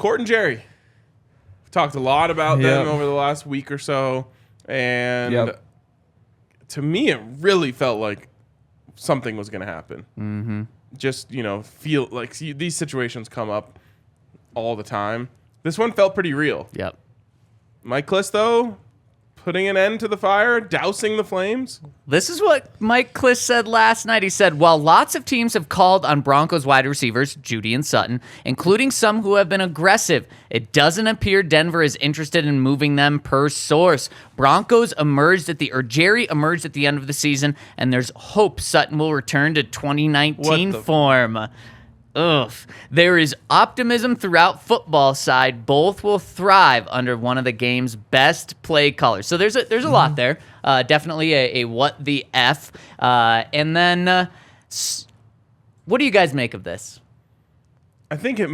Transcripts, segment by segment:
Court and Jerry. We've talked a lot about them over the last week or so. And to me, it really felt like something was going to happen. Mm-hmm. Just, feel like these situations come up all the time. This one felt pretty real. Yep. Mike Klis, though, putting an end to the fire, dousing the flames. This is what Mike Klis said last night. He said, while lots of teams have called on Broncos wide receivers, Jeudy and Sutton, including some who have been aggressive, it doesn't appear Denver is interested in moving them per source. Jerry emerged at the end of the season, and there's hope Sutton will return to 2019 form. Ugh. There is optimism throughout football side. Both will thrive under one of the game's best play callers. So there's a lot there. Definitely a what the F. And then what do you guys make of this? I think it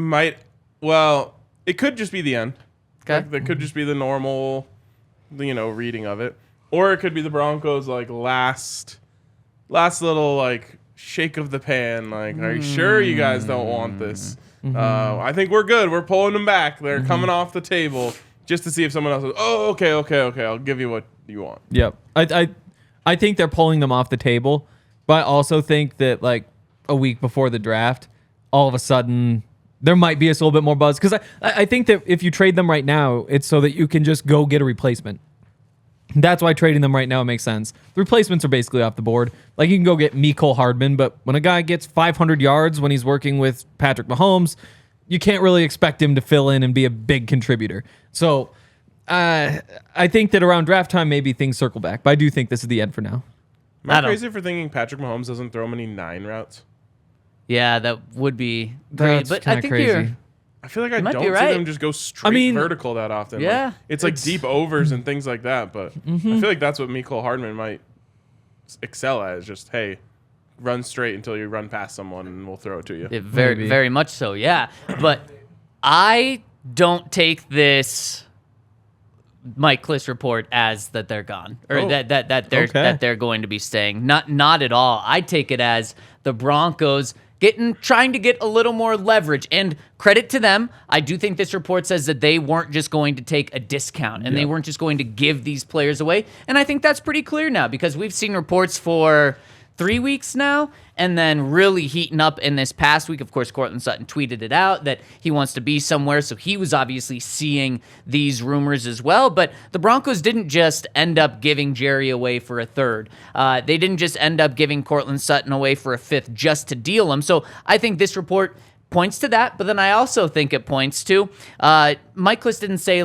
could just be the end. Okay. That could just be the normal, reading of it. Or it could be the Broncos last little shake of the pan, are you sure you guys don't want this? I think we're good. We're pulling them back. They're coming off the table just to see if someone else is, okay, I'll give you what you want. Yep. I think they're pulling them off the table, but I also think that a week before the draft, all of a sudden there might be a little bit more buzz, because I think that if you trade them right now, it's so that you can just go get a replacement. That's why trading them right now makes sense. The replacements are basically off the board. You can go get Mecole Hardman, but when a guy gets 500 yards when he's working with Patrick Mahomes, you can't really expect him to fill in and be a big contributor. So I think that around draft time, maybe things circle back. But I do think this is the end for now. Am I crazy for thinking Patrick Mahomes doesn't throw many 9 routes? Yeah, that would be great. But I think crazy. I feel like I don't see them just go straight vertical that often. Yeah. It's deep overs and things like that, but I feel like that's what Mecole Hardman might excel at, is just, hey, run straight until you run past someone and we'll throw it to you. Very much so, yeah. But I don't take this Mike Klis report as that they're gone, or that they're going to be staying. Not at all. I take it as the Broncos trying to get a little more leverage, and credit to them. I do think this report says that they weren't just going to take a discount and they weren't just going to give these players away. And I think that's pretty clear now, because we've seen reports for 3 weeks now, and then really heating up in this past week. Of course, Courtland Sutton tweeted it out that he wants to be somewhere, so he was obviously seeing these rumors as well. But the Broncos didn't just end up giving Jerry away for a third. They didn't just end up giving Courtland Sutton away for a fifth just to deal him. So I think this report points to that, but then I also think it points to Mike Klis didn't say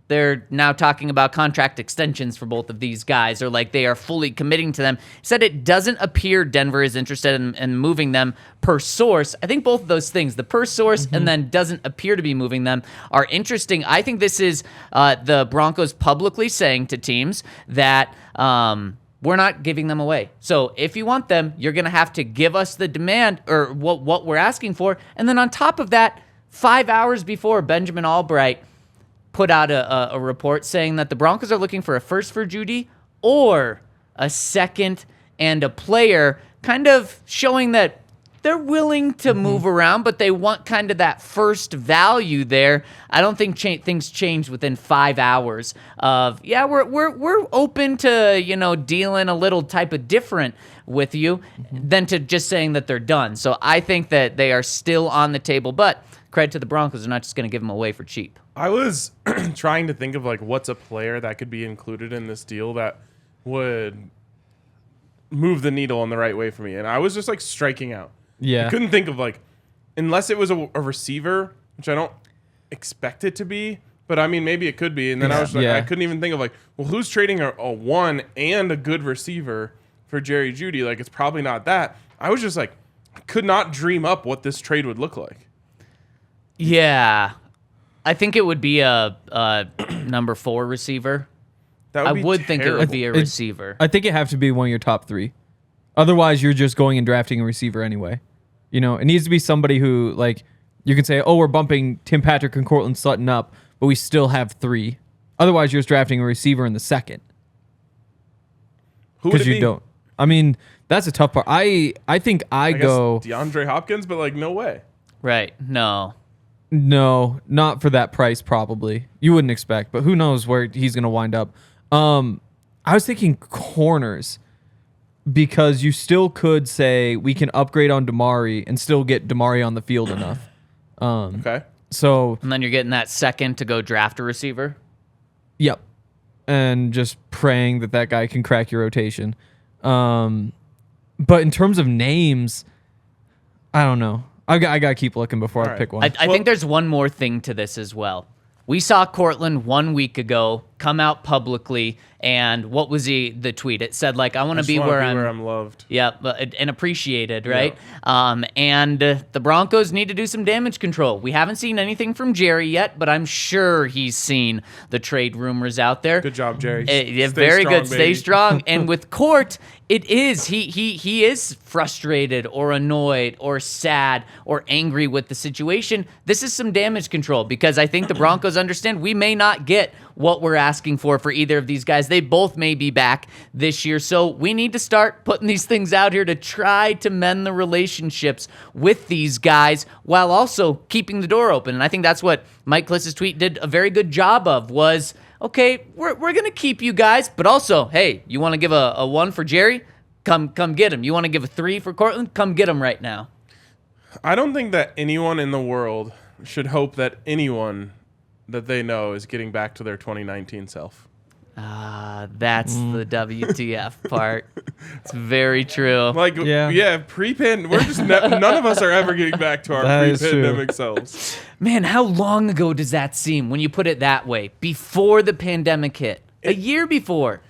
they're now talking about contract extensions for both of these guys, or they are fully committing to them. He said it doesn't appear Denver is interested in moving them per source. I think both of those things, the per source and then doesn't appear to be moving them, are interesting. I think this is the Broncos publicly saying to teams that we're not giving them away. So if you want them, you're going to have to give us the demand, or what we're asking for. And then on top of that, 5 hours before, Benjamin Albright put out a report saying that the Broncos are looking for a first for Jeudy or a second and a player, kind of showing that they're willing to move around, but they want kind of that first value there. I don't think things changed within 5 hours of, we're open to, dealing a little type of different with you than to just saying that they're done. So I think that they are still on the table, but credit to the Broncos, they're not just going to give them away for cheap. I was trying to think of what's a player that could be included in this deal that would move the needle in the right way for me, and I was just striking out. Yeah, I couldn't think of unless it was a receiver, which I don't expect it to be, but I mean maybe it could be. And then I was I couldn't even think of who's trading a one and a good receiver for Jerry Jeudy? It's probably not that. I was just could not dream up what this trade would look like. Yeah. I think it would be a number 4 receiver. That would I would think it would be a receiver. I think it have to be one of your top 3. Otherwise, you're just going and drafting a receiver anyway. It needs to be somebody who, you can say, we're bumping Tim Patrick and Courtland Sutton up, but we still have 3. Otherwise, you're just drafting a receiver in the second. Who would it be? Because you don't. I mean, that's a tough part. I think I go DeAndre Hopkins, but no way. Right. No. No, not for that price. Probably you wouldn't expect, but who knows where he's going to wind up. I was thinking corners because you still could say we can upgrade on Damari and still get Damari on the field enough. Okay. So And then you're getting that second to go draft a receiver. yep, and just praying that guy can crack your rotation. But in terms of names, I don't know. I got to keep looking before I pick one. I think there's one more thing to this as well. We saw Courtland 1 week ago come out publicly, and what was the tweet? It said, like, I want to be where I'm loved. Yeah, and appreciated, right? Yeah. And the Broncos need to do some damage control. We haven't seen anything from Jerry yet, but I'm sure he's seen the trade rumors out there. Good job, Jerry. Very strong, good. baby. Stay strong. And with Court, it is he is frustrated or annoyed or sad or angry with the situation. This is some damage control because I think the Broncos understand we may not get what we're asking for either of these guys. They both may be back this year. So we need to start putting these things out here to try to mend the relationships with these guys while also keeping the door open. And I think that's what Mike Klis' tweet did a very good job of was, okay, we're going to keep you guys, but also, hey, you want to give a 1 for Jerry? Come get him. You want to give a 3 for Courtland? Come get him right now. I don't think that anyone in the world should hope that anyone that they know is getting back to their 2019 self. That's the WTF part. It's very true. Like, yeah, pre-pandemic, we're just none of us are ever getting back to our pre-pandemic selves. Man, how long ago does that seem when you put it that way? Before the pandemic hit. A year before.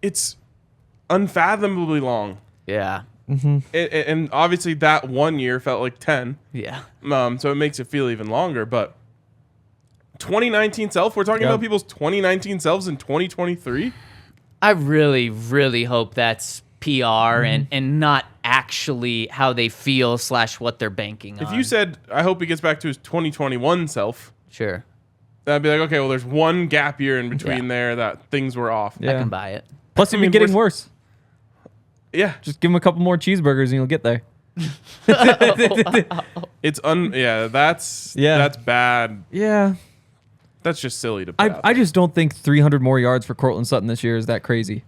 It's unfathomably long. Yeah. And obviously that 1 year felt like 10. Yeah. So it makes it feel even longer, but 2019 self, we're talking about people's 2019 selves in 2023. I really, really hope that's PR and not actually how they feel / what they're banking on. If you said, I hope he gets back to his 2021 self, sure, I'd be like, okay, well, there's one gap year in between there that things were off. I can buy it. Plus, he'd be getting worse. Yeah. Just give him a couple more cheeseburgers and you'll get there. It's that's bad. Yeah. That's just silly to put out I just don't think 300 more yards for Courtland Sutton this year is that crazy.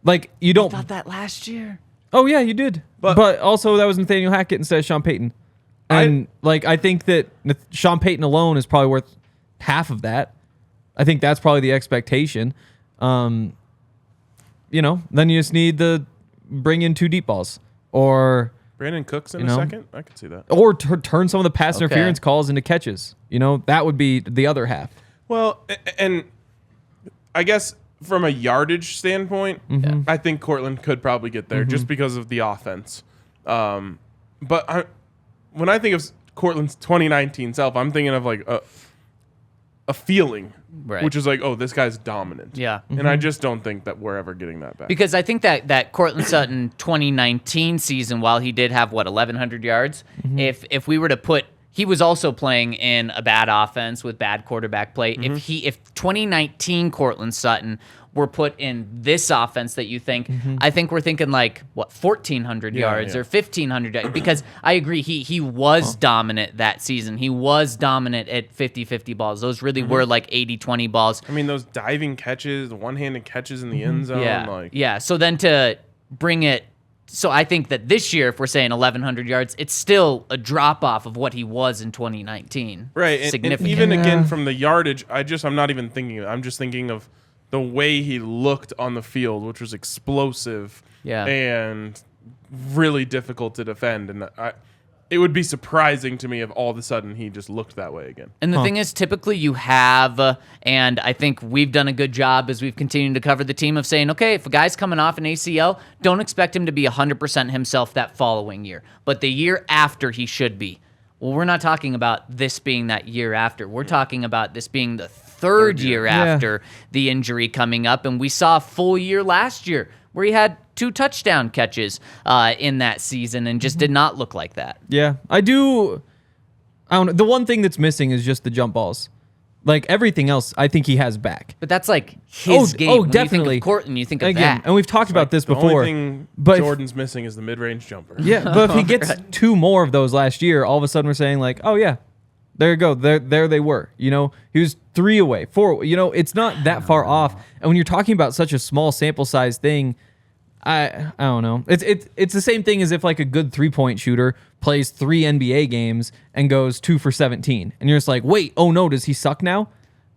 Like, you don't... I thought that last year. Oh, yeah, you did. But also, that was Nathaniel Hackett instead of Sean Payton. And, I think that Sean Payton alone is probably worth half of that. I think that's probably the expectation. Then you just need to bring in 2 deep balls. Or... Brandon Cooks in a second? I could see that. Or turn some of the pass interference calls into catches. That would be the other half. Well, and I guess from a yardage standpoint, I think Courtland could probably get there just because of the offense. But when I think of Courtland's 2019 self, I'm thinking of like a feeling, which is like, oh, this guy's dominant. Yeah. And I just don't think that we're ever getting that back. Because I think that Courtland Sutton 2019 season, while he did have, 1,100 yards, if we were to put... He was also playing in a bad offense with bad quarterback play. If 2019 Courtland Sutton were put in this offense that you think, I think we're thinking like 1,400 yards or 1,500 yards. Because I agree, he was dominant that season. He was dominant at 50-50 balls. Those really were like 80-20 balls. I mean, those diving catches, one-handed catches in the end zone. Yeah. So then to bring it. So I think that this year, if we're saying 1,100 yards, it's still a drop-off of what he was in 2019. Right. Significant. And even again, from the yardage, I'm not even thinking of it. I'm just thinking of the way he looked on the field, which was explosive and really difficult to defend. And it would be surprising to me if all of a sudden he just looked that way again. And the thing is, typically you have, and I think we've done a good job as we've continued to cover the team of saying, okay, if a guy's coming off an ACL, don't expect him to be 100% himself that following year. But the year after, he should be. Well, we're not talking about this being that year after. We're talking about this being the third year after the injury coming up. And we saw a full year last year where he had 2 touchdown catches in that season and just did not look like that. Yeah, I don't know. The one thing that's missing is just the jump balls. Like, everything else, I think he has back. But that's like his game. Oh, when definitely. You think of Courtland, you think of Again, that. and we've talked about this The before. only thing but Jordan's missing is the mid-range jumper. Yeah, but if he gets 2 more of those last year, all of a sudden we're saying like, oh yeah, There you go. There they were. You know, he was 3 away, 4. You know, it's not that far off. And when you're talking about such a small sample size thing, I don't know. It's the same thing as if like a good 3-point shooter plays 3 NBA games and goes 2 for 17, and you're just like, wait, oh no, does he suck now?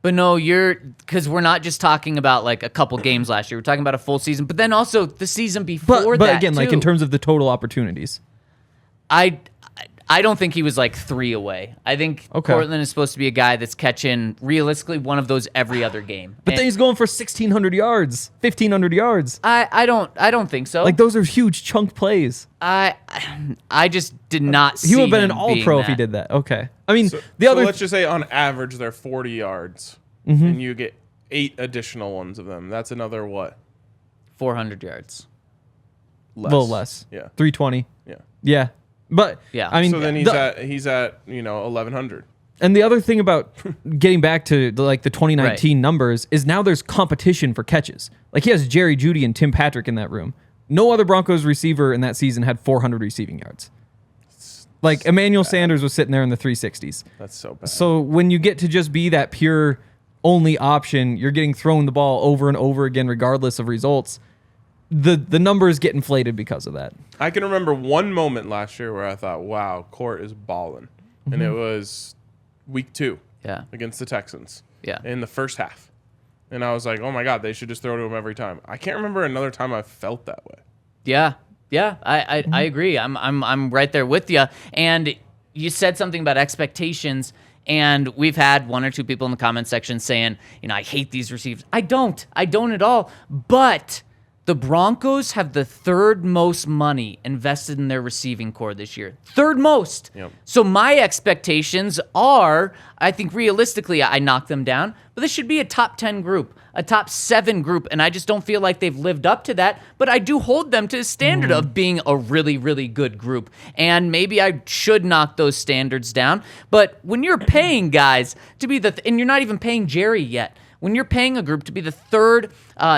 But no, because we're not just talking about like a couple games last year. We're talking about a full season, but then also the season before that. But again, too. like in terms of the total opportunities, I don't think he was like 3 away. I think Courtland is supposed to be a guy that's catching realistically one of those every other game. But then he's going for 1,600 yards, 1,500 yards. I don't think so. Like those are huge chunk plays. I just did not see He would have been an him all-pro being if he that. did that. Okay. I mean, So other let's just say on average they're 40 yards, and you get 8 additional ones of them. That's another what? 400 yards. a little less. Yeah. 320. Yeah. Yeah. But Yeah. I mean, So then he's at 1,100. and the other thing about getting back to the 2019 numbers is now there's competition for catches. Like he has Jeudy and Tim Patrick in that room. No other Broncos receiver in that season had 400 receiving yards. Like Emmanuel Sanders was sitting there in the 360s. That's so bad. So when you get to just be that pure only option, you're getting thrown the ball over and over again, regardless of results. The numbers get inflated because of that. I can remember one moment last year where I thought, wow, Court is balling. And it was week 2 against the Texans in the first half. And I was like, oh, my God, they should just throw to him every time. I can't remember another time I felt that way. Yeah. Yeah, I agree. I'm right there with you. And you said something about expectations, and we've had 1 or 2 people in the comment section saying, I hate these receivers. I don't at all. But the Broncos have the 3rd most money invested in their receiving core this year. 3rd most. Yep. So my expectations are, I think realistically, I knock them down, but this should be a top 10 group, a top 7 group, and I just don't feel like they've lived up to that, but I do hold them to the standard of being a really, really good group, and maybe I should knock those standards down, but when you're paying guys to be and you're not even paying Jerry yet, when you're paying a group to be the 3rd,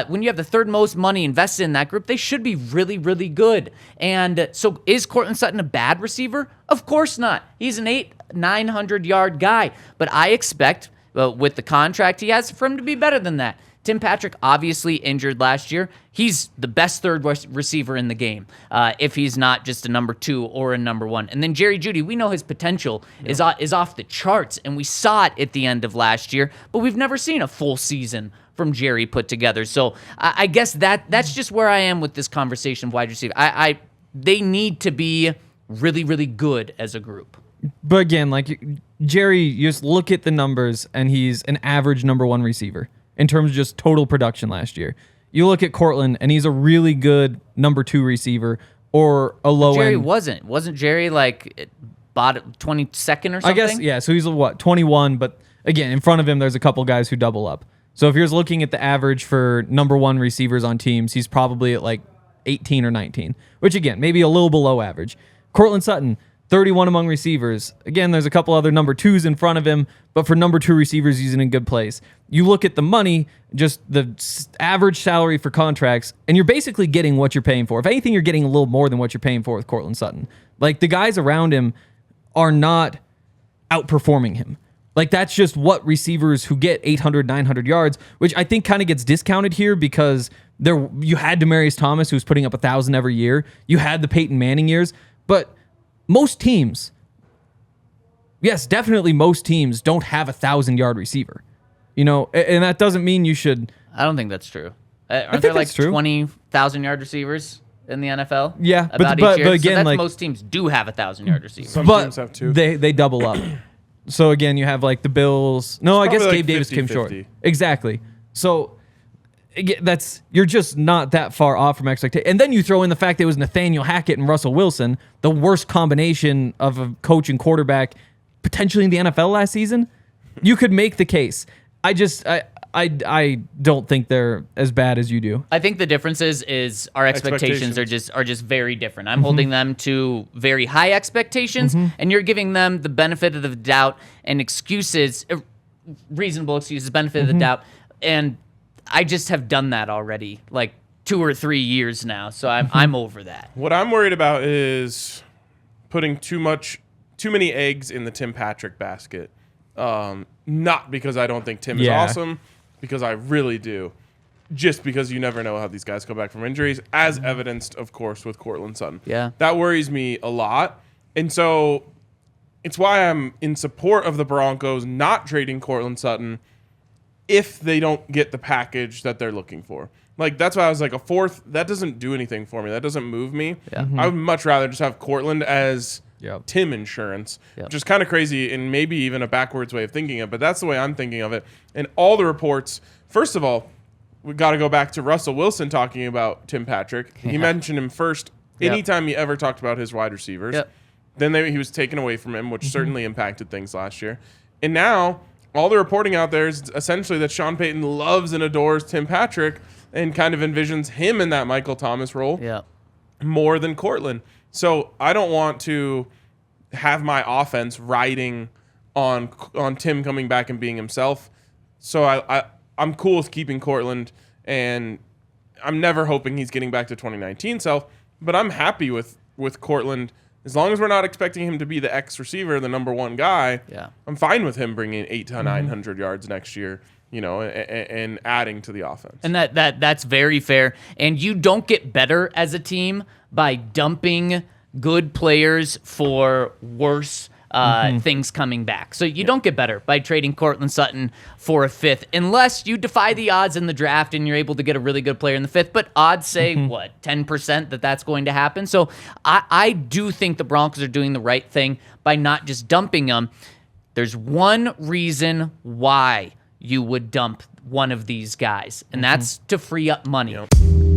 when you have the 3rd most money invested in that group, they should be really, really good. And so is Courtland Sutton a bad receiver? Of course not. He's an 900-yard guy. But I expect, with the contract he has, for him to be better than that. Tim Patrick obviously injured last year. He's the best 3rd receiver in the game, if he's not just a number 2 or a number 1. And then Jeudy, we know his potential is off the charts, and we saw it at the end of last year, but we've never seen a full season from Jerry put together. So I guess that's just where I am with this conversation of wide receiver. They need to be really, really good as a group. But again, like Jerry, you just look at the numbers, and he's an average number 1 receiver in terms of just total production last year. You look at Courtland, and he's a really good number 2 receiver or a low Jerry end. Wasn't Jerry like bought 22nd or something? I guess, yeah. So he's 21, but again, in front of him, there's a couple guys who double up. So if you're just looking at the average for number 1 receivers on teams, he's probably at like 18 or 19, which again, maybe a little below average. Courtland Sutton, 31 among receivers. Again, there's a couple other number 2s in front of him, but for number 2 receivers, he's in a good place. You look at the money, just the average salary for contracts, and you're basically getting what you're paying for. If anything, you're getting a little more than what you're paying for with Courtland Sutton. Like, the guys around him are not outperforming him. Like, that's just what receivers who get 800, 900 yards, which I think kind of gets discounted here because you had Demaryius Thomas, who was putting up 1,000 every year. You had the Peyton Manning years, but most teams, yes, definitely most teams don't have 1,000-yard receiver, and that doesn't mean you should. I don't think that's true. Aren't there like 20,000-yard receivers in the NFL? Yeah, but again, so that's like most teams do have 1,000-yard receivers. Some teams have 2. They double up. So again, you have like the Bills. No, I guess probably Gabe like Davis came 50-50. short. Exactly. So again, you're just not that far off from expectation. And then you throw in the fact that it was Nathaniel Hackett and Russell Wilson, the worst combination of a coach and quarterback potentially in the NFL last season. You could make the case. I don't think they're as bad as you do. I think the difference is our expectations are just very different. I'm holding them to very high expectations, and you're giving them the benefit of the doubt and excuses, reasonable excuses, benefit of the doubt, and I just have done that already, like 2 or 3 years now. So I'm over that. What I'm worried about is putting too too many eggs in the Tim Patrick basket. Not because I don't think Tim is Yeah. awesome, because I really do. Just because you never know how these guys come back from injuries, as evidenced, of course, with Courtland Sutton. Yeah. That worries me a lot. And so it's why I'm in support of the Broncos not trading Courtland Sutton if they don't get the package that they're looking for. Like, that's why I was like, a fourth, that doesn't do anything for me. That doesn't move me. Yeah. I would much rather just have Courtland as Yep. Tim insurance, Yep. which is kind of crazy and maybe even a backwards way of thinking of it, but that's the way I'm thinking of it. And all the reports, first of all, we got to go back to Russell Wilson talking about Tim Patrick. He mentioned him first Yep. anytime he ever talked about his wide receivers. Yep. Then he was taken away from him, which certainly impacted things last year. And now all the reporting out there is essentially that Sean Payton loves and adores Tim Patrick and kind of envisions him in that Michael Thomas role Yeah. more than Courtland. So I don't want to have my offense riding on Tim coming back and being himself. So I'm cool with keeping Courtland, and I'm never hoping he's getting back to 2019 self, but I'm happy with Courtland. As long as we're not expecting him to be the X receiver, the number one guy, Yeah. I'm fine with him bringing 800 to 900 yards next year, and adding to the offense. And that's very fair. And you don't get better as a team by dumping good players for worse things coming back. So you don't get better by trading Courtland Sutton for a fifth, unless you defy the odds in the draft and you're able to get a really good player in the fifth. But odds say, 10% that's going to happen. So I do think the Broncos are doing the right thing by not just dumping them. There's one reason why you would dump one of these guys, and that's to free up money. Yep.